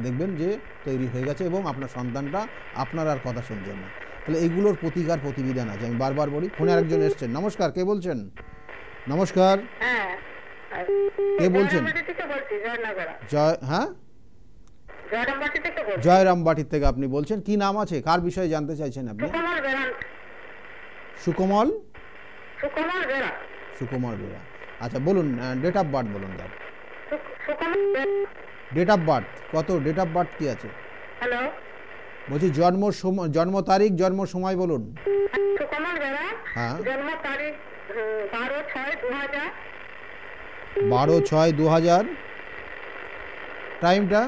S1: দেখবেন যে তৈরি হয়ে গেছে, এবং আপনার সন্তানটা আপনার আর কথা শুনছেন না। তাহলে এইগুলোর প্রতিকার প্রতিবিধান আছে, আমি বারবার বলি। ফোনে আরেকজন এসছেন, নমস্কার, কে বলছেন? নমস্কার, কে বলছেন? জয়রামবাটির থেকে আপনি বলছেন, কি নাম আছে, কার বিষয়ে জানতে চাইছেন আপনি? সুকমল বেরা। আচ্ছা বলুন, ডেট অফ বার্থ বলুন তার। ডেট অফ বার্থ কত? ডেট অফ বার্থ কি আছে?
S2: হ্যালো,
S1: বলছি জন্ম তারিখ, জন্ম সময় বলুন।
S2: সুকমল বেরা,
S1: হ্যাঁ,
S2: জন্ম তারিখ 12/6/2000,
S1: 12/6/2000, টাইমটা,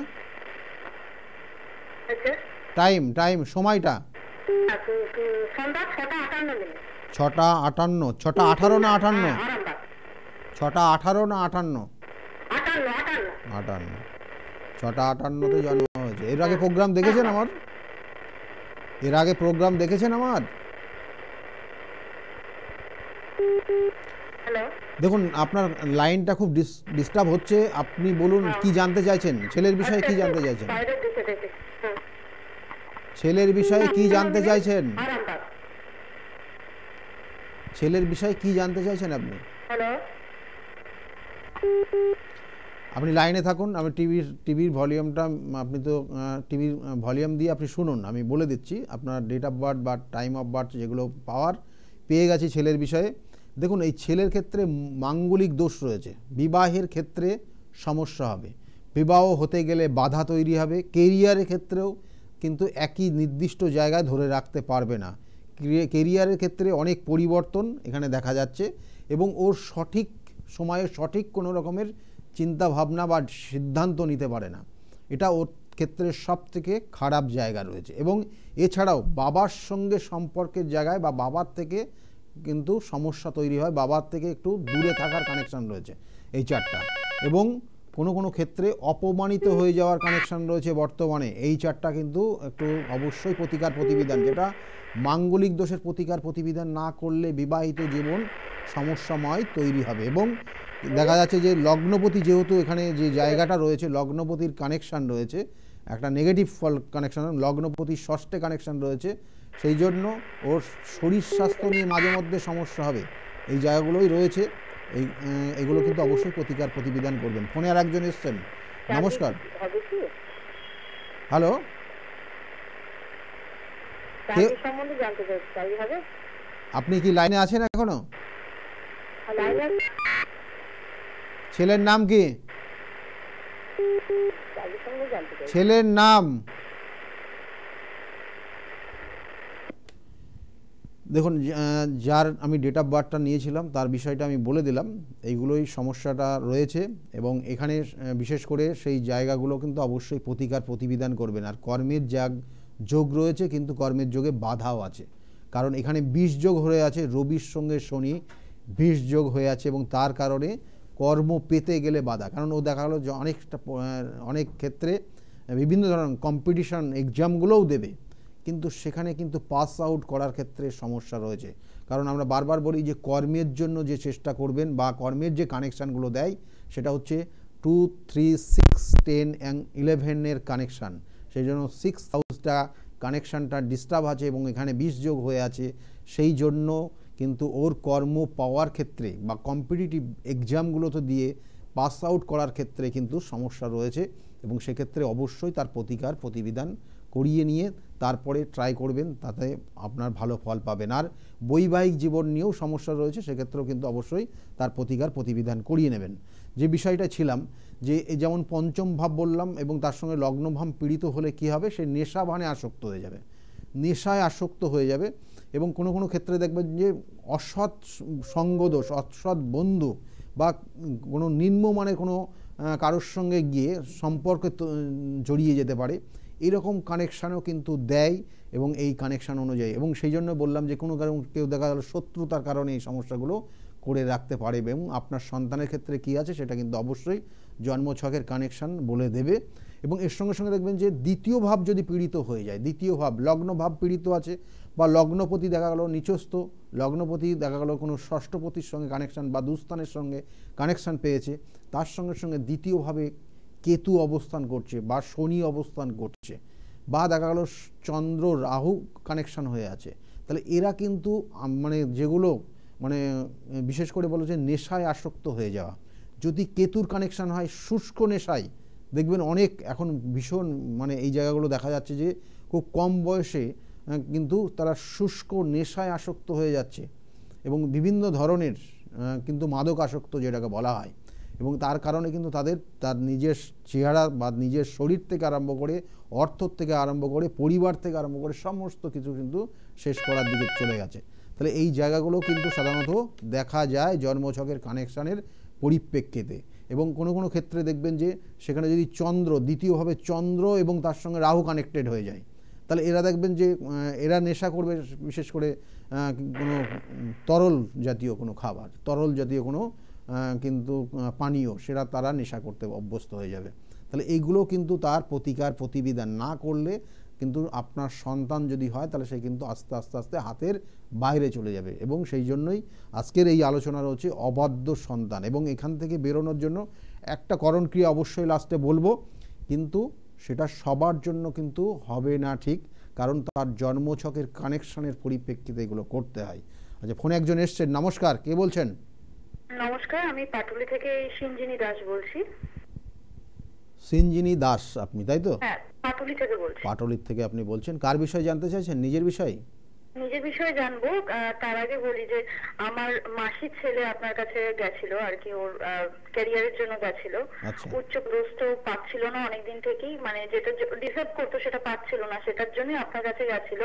S1: টাইম সময়টা
S2: সন্ধ্যা 6:58।
S1: 6:58, 6:18 না 58? 6:18 না 58? 58, 6:58তে জন্ম হয়েছে। এর আগে প্রোগ্রাম দেখেছেন আমার? দেখুন আপনার লাইনটা খুব ডিস্টার্ব হচ্ছে, আপনি বলুন কি জানতে চাইছেন, ছেলের বিষয়ে কি জানতে চাইছেন? ছেলের বিষয়ে কি জানতে চাইছেন? ছেলের বিষয়ে কি জানতে চাইছেন আপনি? আপনি লাইনে থাকুন, আমি টিভির ভলিউমটা, আপনি তো টিভির ভলিউম দিয়ে আপনি শুনুন, আমি বলে দিচ্ছি আপনার ডেট অফ বার্থ বা টাইম অফ বার্থ যেগুলো পেয়ে গেছি ছেলের বিষয়ে। দেখুন এই ছেলের ক্ষেত্রে মাঙ্গলিক দোষ রয়েছে, বিবাহের ক্ষেত্রে সমস্যা হবে, বিবাহ হতে গেলে বাধা তৈরি হবে, কেরিয়ারের ক্ষেত্রেও কিন্তু একই নির্দিষ্ট জায়গায় ধরে রাখতে পারবে না, কেরিয়ারের ক্ষেত্রে অনেক পরিবর্তন এখানে দেখা যাচ্ছে, এবং ওর সঠিক সময়ে সঠিক কোনো রকমের চিন্তা ভাবনা বা সিদ্ধান্ত নিতে পারে না, এটা ওর ক্ষেত্রে সব থেকে খারাপ জায়গা রয়েছে। এবং এছাড়াও বাবার সঙ্গে সম্পর্কের জায়গায় বা বাবার থেকে কিন্তু সমস্যা তৈরি হয়, বাবার থেকে একটু দূরে থাকার কানেকশান রয়েছে এই চারটা, এবং কোনো ক্ষেত্রে অপমানিত হয়ে যাওয়ার কানেকশান রয়েছে বর্তমানে। এই চারটা কিন্তু একটু অবশ্যই প্রতিকার প্রতিবিধান, যেটা মাঙ্গলিক দোষের প্রতিকার প্রতিবিধান না করলে বিবাহিত জীবন সমস্যাময় তৈরি হবে। এবং দেখা যাচ্ছে যে লগ্নপতি, যেহেতু এখানে যে জায়গাটা রয়েছে লগ্নপতির কানেকশান রয়েছে, একটা নেগেটিভ ফল কানেকশান, লগ্নপতির ষষ্ঠে কানেকশান রয়েছে, সেই জন্য ওর শরীর স্বাস্থ্য নিয়ে মাঝে মধ্যে সমস্যা হবে, এই জায়গাগুলোই রয়েছে। এগুলো কিন্তু অবশ্যই প্রতিকার প্রতিবিধান করবেন। ফোনে আর একজন এসছেন, নমস্কার। হ্যালো,
S2: চাকরি সম্বন্ধে জানতে চাইছি, চাকরি হবে?
S1: আপনি কি লাইনে আছেন এখনো?
S2: লাইনে
S1: ছেলের নাম কি?
S2: চাকরি সম্বন্ধে জানতে চাইছি।
S1: ছেলের নাম? দেখুন, যার আমি ডেট অফ বার্থটা নিয়েছিলাম তার বিষয়টা আমি বলে দিলাম। এইগুলোই সমস্যাটা রয়েছে এবং এখানে বিশেষ করে সেই জায়গাগুলো কিন্তু অবশ্যই প্রতিকার প্রতিবিধান করবেন। আর কর্মের যোগ রয়েছে, কিন্তু কর্মের যোগে বাধাও আছে, কারণ এখানে 20 যোগ হয়ে আছে, রবির সঙ্গে শনি 20 যোগ হয়ে আছে এবং তার কারণে কর্ম পেতে গেলে বাধা। কারণ ও দেখা গেলো যে অনেক ক্ষেত্রে বিভিন্ন ধরনের কম্পিটিশন এক্সামগুলোও দেবে, কিন্তু সেখানে কিন্তু পাস আউট করার ক্ষেত্রে সমস্যা রয়েছে। কারণ আমরা বারবার বলি যে কর্মের জন্য যে চেষ্টা করবেন বা কর্মের যে কানেকশানগুলো দেয় সেটা হচ্ছে 2, 3, 6, 10 এবং 11-এর কানেকশান। সেই জন্য 6 হাউসটা কানেকশানটা ডিস্টার্ব আছে এবং এখানে 20 যোগ হয়ে আছে। সেই জন্য কিন্তু ওর কর্ম পাওয়ার ক্ষেত্রে বা কম্পিটিটিভ এক্সামগুলোতে দিয়ে পাস আউট করার ক্ষেত্রে কিন্তু সমস্যা রয়েছে এবং সেক্ষেত্রে অবশ্যই তার প্রতিকার প্রতিবিধান করিয়ে নিয়ে তারপরে ট্রাই করবেন, তাতে আপনার ভালো ফল পাবেন। আর বৈবাহিক জীবন নিয়েও সমস্যা রয়েছে, সেক্ষেত্রেও কিন্তু অবশ্যই তার প্রতিকার প্রতিবিধান করিয়ে নেবেন। যে বিষয়টা ছিলাম যে যেমন পঞ্চম ভাব বললাম এবং তার সঙ্গে লগ্নভাব পীড়িত হলে কি হবে, সে নেশা ভানে আসক্ত হয়ে যাবে, নেশায় আসক্ত হয়ে যাবে এবং কোনো কোনো ক্ষেত্রে দেখবেন যে অসৎ সঙ্গদোষ, অসৎ বন্ধু বা কোনো নিম্নমানের কোনো কারোর সঙ্গে গিয়ে সম্পর্কে জড়িয়ে যেতে পারে। এরকম কানেকশানও কিন্তু দেয় এবং এই কানেকশান অনুযায়ী, এবং সেই জন্য বললাম যে কোনো কারণ কেউ দেখা গেল শত্রুতার কারণে এই সমস্যাগুলো করে রাখতে পারে এবং আপনার সন্তানের ক্ষেত্রে কি আছে সেটা কিন্তু অবশ্যই জন্মছকের কানেকশান বলে দেবে। এবং এর সঙ্গে সঙ্গে দেখবেন যে দ্বিতীয় ভাব যদি পীড়িত হয়ে যায়, দ্বিতীয় ভাব লগ্ন ভাব পীড়িত আছে বা লগ্নপতি দেখা গেল নিচস্থ, লগ্নপতি দেখা গেল কোনো ষষ্ঠপতির সঙ্গে কানেকশান বা দুস্থানের সঙ্গে কানেকশান পেয়েছে, তার সঙ্গে সঙ্গে দ্বিতীয়ভাবে কেতু অবস্থান করছে বা শনি অবস্থান করছে বা দেখা গেল চন্দ্র রাহু কানেকশান হয়ে আছে, তাহলে এরা কিন্তু মানে যেগুলো মানে বিশেষ করে বলো যে নেশায় আসক্ত হয়ে যাওয়া, যদি কেতুর কানেকশান হয় শুষ্ক নেশায়, দেখবেন অনেক এখন ভীষণ মানে এই জায়গাগুলো দেখা যাচ্ছে যে খুব কম বয়সে কিন্তু তারা শুষ্ক নেশায় আসক্ত হয়ে যাচ্ছে এবং বিভিন্ন ধরনের কিন্তু মাদক আসক্ত যেটাকে বলা হয়, এবং তার কারণে কিন্তু তার নিজের চেহারা বা নিজের শরীর থেকে আরম্ভ করে অর্থ থেকে আরম্ভ করে পরিবার থেকে আরম্ভ করে সমস্ত কিছু কিন্তু শেষ করার দিকে চলে গেছে। তাহলে এই জায়গাগুলো কিন্তু সাধারণত দেখা যায় জন্মছকের কানেকশানের পরিপ্রেক্ষিতে। এবং কোনো কোনো ক্ষেত্রে দেখবেন যে সেখানে যদি চন্দ্র দ্বিতীয়ভাবে চন্দ্র এবং তার সঙ্গে রাহু কানেক্টেড হয়ে যায়, তাহলে এরা দেখবেন যে এরা নেশা করবে বিশেষ করে কোনো তরল জাতীয় কোনো খাবার, তরল জাতীয় কোনো কিন্তু পানীয়, সেটা তারা নেশা করতে অভ্যস্ত হয়ে যাবে। তাহলে এইগুলো কিন্তু তার প্রতিকার প্রতিবিধান না করলে কিন্তু আপনার সন্তান যদি হয় তাহলে সে কিন্তু আস্তে আস্তে আস্তে হাতের বাইরে চলে যাবে। এবং সেই জন্যই আজকের এই আলোচনা রয়েছে অবাধ্য সন্তান, এবং এখান থেকে বেরোনোর জন্য একটা করণক্রিয়া অবশ্যই লাস্টে বলবো, কিন্তু সেটা সবার জন্য কিন্তু হবে না ঠিক, কারণ তার জন্মছকের কানেকশনের পরিপ্রেক্ষিতে এগুলো করতে হয়। আচ্ছা, ফোনে একজন এসছেন। নমস্কার, কে বলছেন?
S2: নমস্কার, আমি পাটুলি থেকে সিঞ্জিনী দাস বলছি।
S1: সিঞ্জিনী দাস আপনি, তাই তো?
S2: হ্যাঁ, পাটুলি থেকে বলছি।
S1: পাটুলির থেকে আপনি বলছেন, কার বিষয়ে জানতে চাইছেন? নিজের বিষয়?
S2: নিজের বিষয়ে জানবো। তার আগে বলি যে আমার মাসির ছেলে আপনার কাছে গেছিল আর কি, ওর ক্যারিয়ারের জন্য গেছিল। উচ্চ পদস্থ পাচ্ছিল না অনেকদিন থেকেই, মানে যেটা ডিজার্ভ করতো সেটা পাচ্ছিল না, সেটার জন্য আপনার কাছে গেছিল।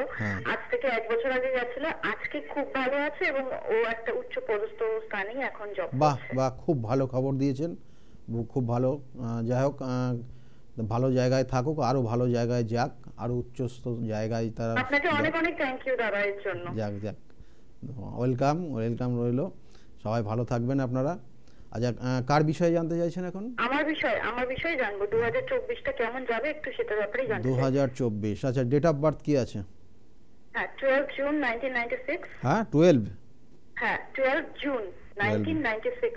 S2: আজ থেকে 1 বছর আগে গেছিল। আজকে খুব ভালো আছে এবং ও একটা উচ্চ পদস্থ স্থানেই এখন জব করছে।
S1: বাহ বাহ, খুব ভালো খবর দিয়েছেন, খুব ভালো। যাই হোক, ভালো জায়গায় থাকুক, আরো ভালো জায়গায় যাক, আরো উচ্চস্থ জায়গায় তারা।
S2: আপনাকে অনেক অনেক থ্যাংক ইউ দাদা এর জন্য।
S1: যাক যাক, ওয়েলকাম ওয়েলকাম রইল, সবাই ভালো থাকবেন আপনারা। আচ্ছা, কার বিষয়ে জানতে চাইছেন এখন?
S2: আমার বিষয়ে জানবো। 2024টা কেমন যাবে একটু সেটার ব্যাপারে জানতে চাই।
S1: 2024, আচ্ছা, ডেট অফ বার্থ কি আছে?
S2: হ্যাঁ, 12 জুন 1996।
S1: হ্যাঁ, 12?
S2: হ্যাঁ, 12 জুন 1996।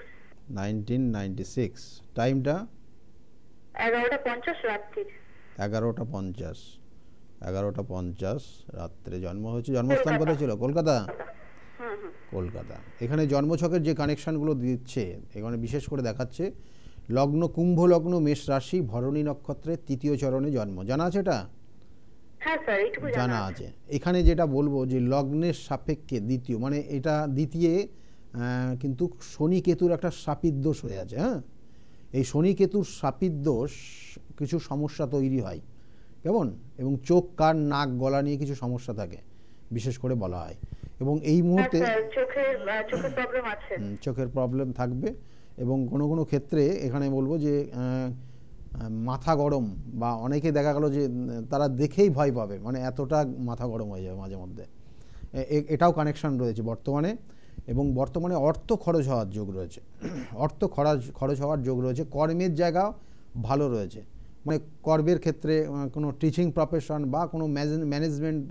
S1: 1996, টাইমটা?
S2: 11:50 রাত্রি।
S1: 11:50 রাত্রে জন্ম হয়েছে। জন্মস্থান কোথায় ছিল? কলকাতা? কলকাতা। এখানে জন্মছকের যে কানেকশানগুলো দিচ্ছে এখানে বিশেষ করে দেখাচ্ছে লগ্ন কুম্ভ লগ্ন, মেষ রাশি, ভরণী নক্ষত্রের 3য় চরণে জন্ম। জানা আছে এটা?
S2: হ্যাঁ স্যার এইটুকু
S1: জানা আছে। এখানে যেটা বলবো যে লগ্নের সাপেক্ষে দ্বিতীয়, মানে এটা দ্বিতীয় কিন্তু শনি কেতুর একটা শাপিত দোষ হয়ে আছে। হ্যাঁ, এই শনি কেতুর শাপিত দোষ কিছু সমস্যা তৈরি হয় কেমন, এবং চোখ কান নাক গলা নিয়ে কিছু সমস্যা থাকে বিশেষ করে বলা হয়। এবং এই মুহূর্তে চোখের প্রবলেম থাকবে, এবং কোনো কোনো ক্ষেত্রে এখানে বলবো যে মাথা গরম, বা অনেকে দেখা গেল যে তারা দেখেই ভয় পাবে, মানে এতটা মাথা গরম হয়ে যাবে মাঝে মধ্যে, এটাও কানেকশান রয়েছে বর্তমানে। এবং বর্তমানে অর্থ খরচ হওয়ার যোগ রয়েছে, অর্থ খরচ হওয়ার যোগ রয়েছে। কর্মের জায়গা ভালো রয়েছে, মানে কর্মের ক্ষেত্রে কোনো টিচিং প্রফেশন বা কোনো ম্যানেজমেন্ট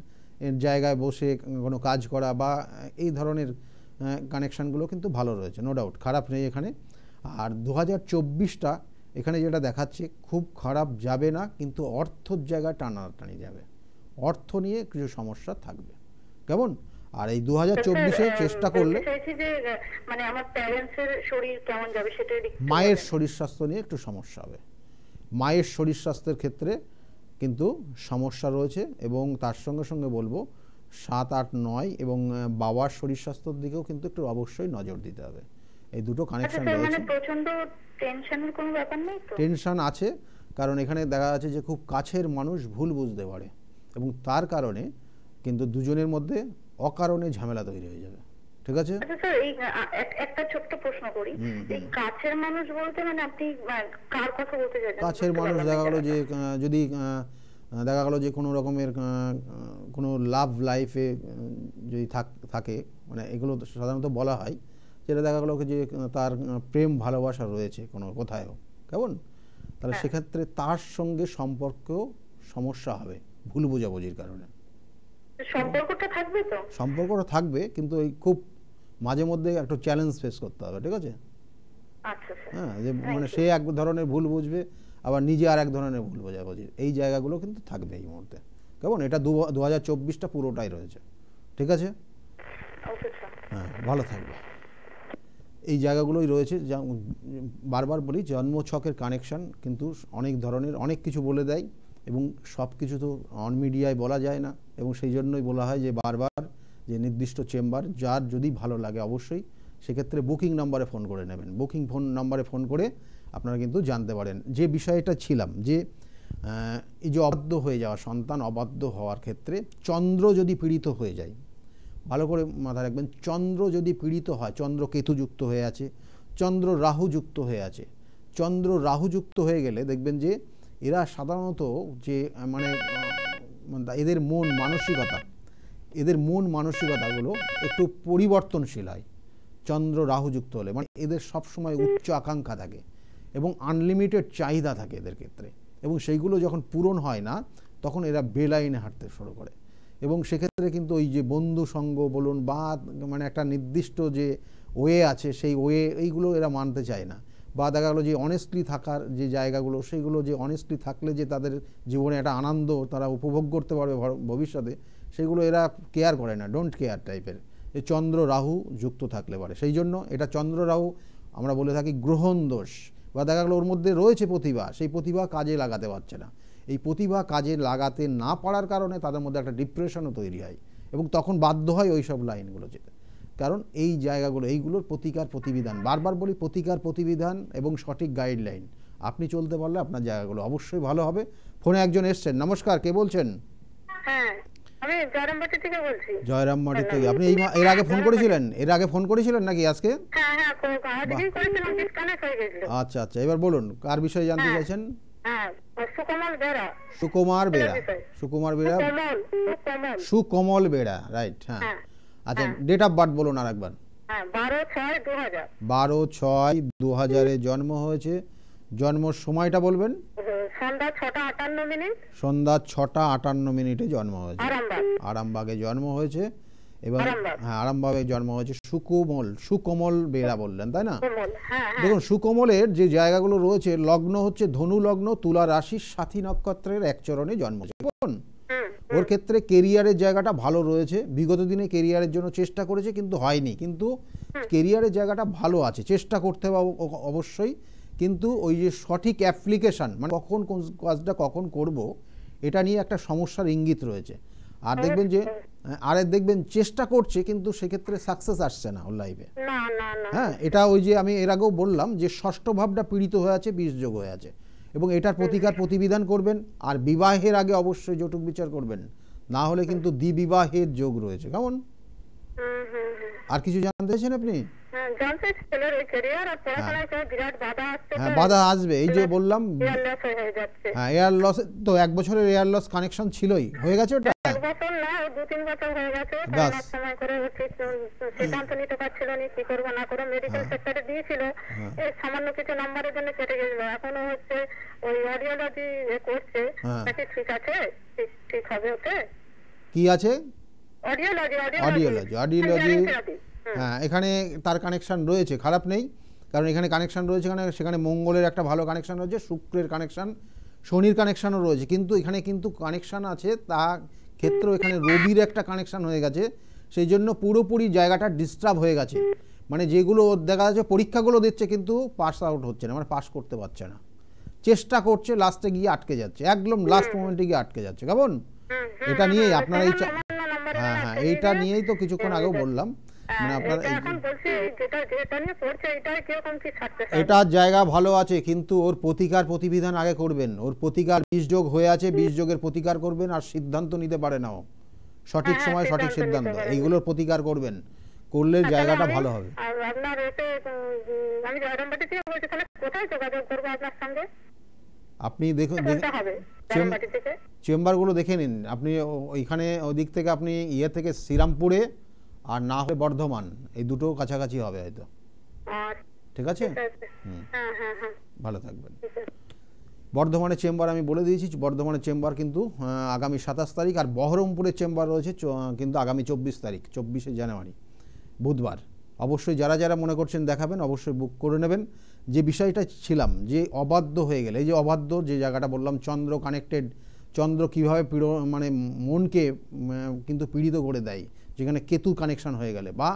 S1: এর জায়গায় বসে কোনো কাজ করা বা এই ধরনের কানেকশানগুলো কিন্তু ভালো রয়েছে, নো ডাউট, খারাপ নেই এখানে। আর 2024টা এখানে যেটা দেখাচ্ছে খুব খারাপ যাবে না, কিন্তু অর্থর জায়গায় টানাটানি যাবে, অর্থ নিয়ে কিছু সমস্যা থাকবে কেমন। আর এই 2024-এ চেষ্টা করলে
S2: মানে আমার প্যারেন্টসের শরীর কেমন যাবে সেটা,
S1: মায়ের শরীর স্বাস্থ্য নিয়ে একটু সমস্যা হবে, মায়ের শরীর স্বাস্থ্যের ক্ষেত্রে কিন্তু সমস্যা রয়েছে। এবং তার সঙ্গে সঙ্গে বলবো 7, 8, 9 এবং বাবার শরীর স্বাস্থ্যের দিকেও কিন্তু একটু অবশ্যই নজর দিতে হবে। এই দুটো কানেকশন রয়েছে।
S2: মানে প্রচন্ড টেনশনের কোনো ব্যাপার নেই তো?
S1: টেনশন আছে, কারণ এখানে দেখা যাচ্ছে যে খুব কাছের মানুষ ভুল বুঝতে পারে, এবং তার কারণে কিন্তু দুজনের মধ্যে অকারণে ঝামেলা তৈরি হয়ে যাবে। ঠিক আছে
S2: স্যার, এই একটা ছোট্ট প্রশ্ন করি, এই কাছের মানুষ বলতে মানে আপনি কার কথা বলতে চাইছেন?
S1: কাছের মানুষ দেখা গেল যে যদি দেখা গেল যে কোনো রকমের কোনো লাভ লাইফে যদি থাকে, মানে এগুলো সাধারণত বলা হয়, যেটা দেখা গেলো যে তার প্রেম ভালোবাসা রয়েছে কোনো কোথায়ও কেমন, তাহলে সেক্ষেত্রে তার সঙ্গে সম্পর্কেও সমস্যা হবে ভুল বোঝাবুঝির কারণে।
S2: সম্পর্কটা থাকবে তো?
S1: সম্পর্কটা থাকবে, কিন্তু এই খুব মাঝে মধ্যে একটা চ্যালেঞ্জ ফেস করতে হবে। ঠিক আছে?
S2: আচ্ছা স্যার।
S1: হ্যাঁ, যে মানে সে এক ধরনের ভুল বুঝবে, আবার নিজে আর এক ধরনের ভুল বোঝাবুঝি, এই জায়গাগুলো কিন্তু থাকবে এই মুহূর্তে কেমন। এটা 2024টা পুরোটাই রয়েছে। ঠিক আছে? হ্যাঁ, ভালো থাকবে। এই জায়গাগুলোই রয়েছে। বারবার বলি, জন্মছকের কানেকশান কিন্তু অনেক ধরনের, অনেক কিছু বলে দেয়, এবং সব কিছু তো অন মিডিয়ায় বলা যায় না, এবং সেই জন্যই বলা হয় যে বারবার যে নির্দিষ্ট চেম্বার যার যদি ভালো লাগে অবশ্যই সেক্ষেত্রে বুকিং নাম্বারে ফোন করে নেবেন। বুকিং নাম্বারে ফোন করে আপনারা কিন্তু জানতে পারেন যে বিষয়টা ছিলাম, যে এই যে অবাধ্য হয়ে যাওয়া সন্তান, অবাধ্য হওয়ার ক্ষেত্রে চন্দ্র যদি পীড়িত হয়ে যায়, ভালো করে মাথায় রাখবেন, চন্দ্র যদি পীড়িত হয়, চন্দ্র কেতু যুক্ত হয়ে আছে, চন্দ্র রাহু যুক্ত হয়ে আছে, চন্দ্র রাহু যুক্ত হয়ে গেলে দেখবেন যে এরা সাধারণত যে মানে এদের মন মানসিকতাগুলো একটু পরিবর্তনশীল হয় চন্দ্র রাহু যুক্ত হলে। মানে এদের সবসময় উচ্চ আকাঙ্ক্ষা থাকে এবং আনলিমিটেড চাহিদা থাকে এদের ক্ষেত্রে, এবং সেইগুলো যখন পূরণ হয় না তখন এরা বেলাইনে হাঁটতে শুরু করে। এবং সেক্ষেত্রে কিন্তু ওই যে বন্ধু সঙ্গ বলুন বা মানে একটা নির্দিষ্ট যে ওয়ে আছে সেই ওয়ে, এইগুলো এরা মানতে চায় না। বা দেখা গেলো যে অনেস্টলি থাকার যে জায়গাগুলো, সেইগুলো যে অনেস্টলি থাকলে যে তাদের জীবনে একটা আনন্দ তারা উপভোগ করতে পারবে ভবিষ্যতে, সেগুলো এরা কেয়ার করে না, ডোন্ট কেয়ার টাইপের। এই চন্দ্র রাহু যুক্ত থাকলে পারে, সেই জন্য এটা চন্দ্র রাহু আমরা বলে থাকি গ্রহণ দোষ। বা দেখা গেলো ওর মধ্যে রয়েছে প্রতিভা, সেই প্রতিভা কাজে লাগাতে পারছে না। এই প্রতিভা কাজে লাগাতে না পারার কারণে তাদের মধ্যে একটা ডিপ্রেশনও তৈরি হয়, এবং তখন বাধ্য হয় ওই সব লাইনগুলো যেতে। কারণ এই জায়গাগুলো, এইগুলোর প্রতিকার প্রতিবিধান, বারবার বলি, প্রতিকার প্রতিবিধান এবং সঠিক গাইডলাইন আপনি চলতে পারলে আপনার জায়গাগুলো অবশ্যই ভালো হবে। ফোনে একজন এসছেন, নমস্কার, কে বলছেন?
S2: হ্যাঁ, আমি জয়রামবাটি থেকে বলছি।
S1: জয়রামবাটি থেকে। আপনি এর আগে ফোন করেছিলেন? নাকি আজকে?
S2: হ্যাঁ, আজকেই করেছিলাম, ডিসকানেক্ট হয়ে গিয়েছিল।
S1: আচ্ছা আচ্ছা, এবার বলুন কার বিষয়ে জানতে চাইছেন?
S2: হ্যাঁ, সুকুমার বেড়া।
S1: সুকমল বেড়া, রাইট। হ্যাঁ, আচ্ছা, ডেট অফ বার্থ বলুন আরেকবার। 12/6/2000 জন্ম হয়েছে। জন্ম সময়টা বলবেন?
S2: সন্ধ্যা 6:58
S1: সন্ধ্যা 6:58 জন্ম হয়েছে। আরামবাগে জন্ম হয়েছে। এবার হ্যাঁ, আরামবাগে জন্ম হয়েছে। সুকমল বেড়া বললেন, তাই না? দেখুন, সুকমলের যে জায়গাগুলো রয়েছে, লগ্ন হচ্ছে ধনু লগ্ন, তুলা রাশি, সাথী নক্ষত্রের এক চরণে জন্ম। ওর ক্ষেত্রে কেরিয়ারের জায়গাটা ভালো রয়েছে। বিগত দিনে কেরিয়ারের জন্য চেষ্টা করেছে কিন্তু হয়নি, কিন্তু কেরিয়ারের জায়গাটা ভালো আছে, চেষ্টা করতে হবে অবশ্যই। কিন্তু ওই যে সঠিক অ্যাপ্লিকেশান, মানে কখন কোন কাজটা কখন করব, এটা নিয়ে একটা সমস্যার ইঙ্গিত রয়েছে। আর দেখবেন যে দেখবেন চেষ্টা করছে কিন্তু সেক্ষেত্রে সাকসেস আসছে না ওর লাইফে। হ্যাঁ, এটা ওই যে আমি এর আগেও বললাম যে ষষ্ঠ ভাবটা পীড়িত হয়ে আছে, বিষযোগ হয়ে আছে, এবং এটার প্রতিকার প্রতিবিধান করবেন। আর বিবাহের আগে অবশ্যই জটক বিচার করবেন, না হলে কিন্তু দ্বিবিবাহের যোগ রয়েছে। কেমন? আর কিছু জানতে চাইছেন আপনি? হ্যাঁ, বাধা আসবে। এই যে বললাম হ্যাঁ, এয়ার লস তো 1 বছরের এয়ার লস কানেকশন ছিলই, হয়ে গেছে ওটা।
S2: 1 বছর না, 2-3 বছর হয়ে গেছে। তার সময় করে সিদ্ধান্ত নিতে পারছিল না কি করব না করব। মেডিকেল সেক্টরে দিয়েছিল, এই সামান্য কিছু নাম্বারের জন্য কেটে গেল। এখনো হচ্ছে ওই অডিওলজি করছে, তাকে ঠিক আছে, ঠিক হবে ওতে।
S1: কি আছে? অডিওলজি। হ্যাঁ, এখানে তার কানেকশন রয়েছে, খারাপ নেই, কারণ এখানে কানেকশন রয়েছে। সেখানে মঙ্গলের একটা ভালো কানেকশন রয়েছে, শুক্রের কানেকশন, শনির কানেকশনও রয়েছে, কিন্তু এখানে কিন্তু কানেকশন আছে তা ক্ষেত্রে এখানে রবির একটা কানেকশন হয়ে গেছে। সেই জন্য পুরোপুরি জায়গাটা ডিস্টার্ব হয়ে গেছে। মানে যেগুলো দেখা যাচ্ছে পরীক্ষাগুলো দিচ্ছে কিন্তু পাস আউট হচ্ছে না, মানে পাস করতে পারছে না, চেষ্টা করছে, লাস্টে গিয়ে আটকে যাচ্ছে, একদম লাস্ট মোমেন্টে গিয়ে আটকে যাচ্ছে। কেমন? এটা নিয়েই আপনার এই হ্যাঁ, এইটা নিয়েই তো কিছুক্ষণ আগেও বললাম, মানে আপনার এটার জায়গা ভালো আছে, কিন্তু ওর প্রতিকার প্রতিবিধান আগে করবেন। ওর প্রতিকার বিষযোগ হয়ে আছে, বিষযোগের প্রতিকার করবেন। আর সিদ্ধান্ত নিতে পারে না ও, সঠিক সময় সঠিক সিদ্ধান্ত, এইগুলোর প্রতিকার করবেন, করলে জায়গাটা ভালো হবে। আপনি দেখুন, চেম্বারগুলো দেখে নিন আপনি। ওইখানে ওদিক থেকে আপনি ইয়ে থেকে শ্রীরামপুরে, আর না হলে বর্ধমান, এই দুটো কাছাকাছি হবে হয়তো। ঠিক আছে, ভালো থাকবেন। বর্ধমানের চেম্বার আমি বলে দিয়েছি, বর্ধমানের চেম্বার কিন্তু আগামী 27 তারিখ, আর বহরমপুরের চেম্বার রয়েছে কিন্তু আগামী 24 তারিখ, 24শে জানুয়ারি বুধবার। অবশ্যই যারা যারা মনে করছেন দেখাবেন, অবশ্যই বুক করে নেবেন। যে বিষয়টা ছিলাম যে অবাধ্য হয়ে গেলে, এই যে অবাধ্য যে জায়গাটা বললাম, চন্দ্র কানেক্টেড, চন্দ্র কীভাবে মানে মনকে কিন্তু পীড়িত করে দেয়, যেখানে কেতু কানেকশন হয়ে গেলে বা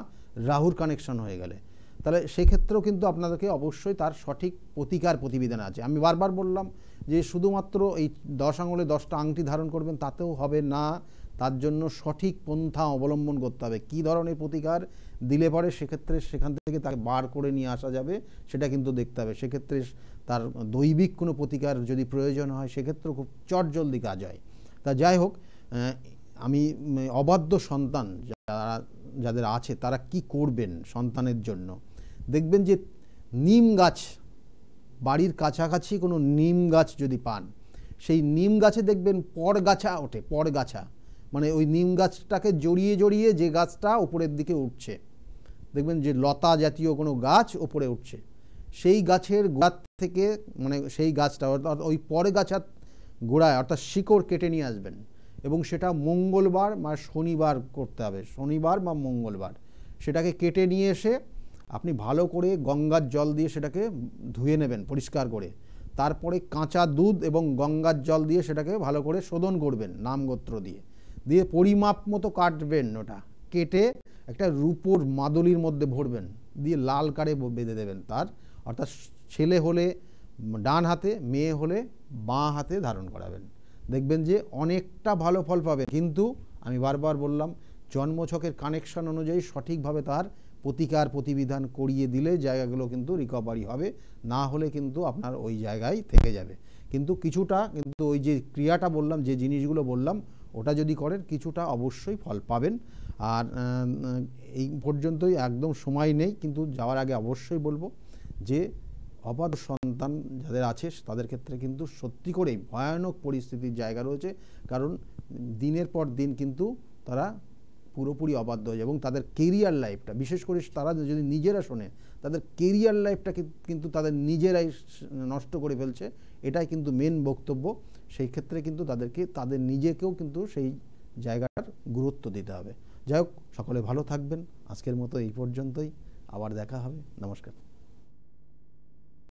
S1: রাহুর কানেকশন হয়ে গেলে, তাহলে সেক্ষেত্রেও কিন্তু আপনাদেরকে অবশ্যই তার সঠিক প্রতিকার প্রতিবিধান আছে। আমি বারবার বললাম যে শুধুমাত্র এই 10 আঙুলে 10টা আংটি ধারণ করবেন তাতেও হবে না, তার জন্য সঠিক পন্থা অবলম্বন করতে হবে। কী ধরনের প্রতিকার দিলে পরে সেক্ষেত্রে সেখান থেকে তাকে বার করে নিয়ে আসা যাবে সেটা কিন্তু দেখতে হবে। সেক্ষেত্রে তার দৈবিক কোনো প্রতিকার যদি প্রয়োজন হয় সেক্ষেত্রেও খুব চটজলদি কাজ হয়। তা যাই হোক, আমি অবাধ্য সন্তান যাদের আছে তারা কি করবেন সন্তানের জন্য, দেখবেন যে নিম গাছ, বাড়ির কাছাকাছি কোনো নিম গাছ যদি পান, সেই নিম গাছে দেখবেন পরগাছা ওঠে, পরগাছা মানে ওই নিম গাছটাকে জড়িয়ে জড়িয়ে যে গাছটা ওপরের দিকে উঠছে, দেখবেন যে লতা জাতীয় কোনো গাছ ওপরে উঠছে, সেই গাছের গোড়া থেকে মানে সেই গাছটা অর্থাৎ ওই পরগাছার গোড়ায় অর্থাৎ শিকড় কেটে নিয়ে আসবেন, এবং সেটা মঙ্গলবার বা শনিবার করতে হবে, শনিবার বা মঙ্গলবার সেটাকে কেটে নিয়ে এসে আপনি ভালো করে গঙ্গার জল দিয়ে সেটাকে ধুয়ে নেবেন পরিষ্কার করে, তারপরে কাঁচা দুধ এবং গঙ্গার জল দিয়ে সেটাকে ভালো করে শোধন করবেন নামগোত্র দিয়ে, দিয়ে পরিমাপ মতো কাটবেন, ওটা কেটে একটা রূপোর মাদলির মধ্যে ভরবেন, দিয়ে লাল কারে বেঁধে দেবেন তার, অর্থাৎ ছেলে হলে ডান হাতে, মেয়ে হলে বাঁ হাতে ধারণ করাবেন। দেখবেন যে অনেকটা ভালো ফল পাবেন। কিন্তু আমি বারবার বললাম জন্মছকের কানেকশন অনুযায়ী সঠিকভাবে তার প্রতিকার প্রতিবিধান করিয়ে দিলে জায়গাগুলো কিন্তু রিকভারি হবে, না হলে কিন্তু আপনার ওই জায়গায় থেকে যাবে। কিন্তু কিছুটা কিন্তু ওই যে ক্রিয়াটা বললাম, যে জিনিসগুলো বললাম, ওটা যদি করেন কিছুটা অবশ্যই ফল পাবেন। আর এই পর্যন্তই, একদম সময় নেই, কিন্তু যাওয়ার আগে অবশ্যই বলবো যে অবাধ্য সন্তান যাদের আছে তাদের ক্ষেত্রে কিন্তু সত্যি করেই ভয়ানক পরিস্থিতির জায়গা রয়েছে, কারণ দিনের পর দিন কিন্তু তারা পুরোপুরি অবাধ্য হয়ে যায়, এবং তাদের কেরিয়ার লাইফটা, বিশেষ করে তারা যদি নিজেরা শোনে, তাদের কেরিয়ার লাইফটা কিন্তু তাদের নিজেরাই নষ্ট করে ফেলছে, এটাই কিন্তু মেন বক্তব্য। সেই ক্ষেত্রে কিন্তু তাদেরকে তাদের নিজেকেও কিন্তু সেই জায়গাটার গুরুত্ব দিতে হবে। যাই হোক, সকলে ভালো থাকবেন। আজকের মতো এই পর্যন্তই, আবার দেখা হবে। নমস্কার।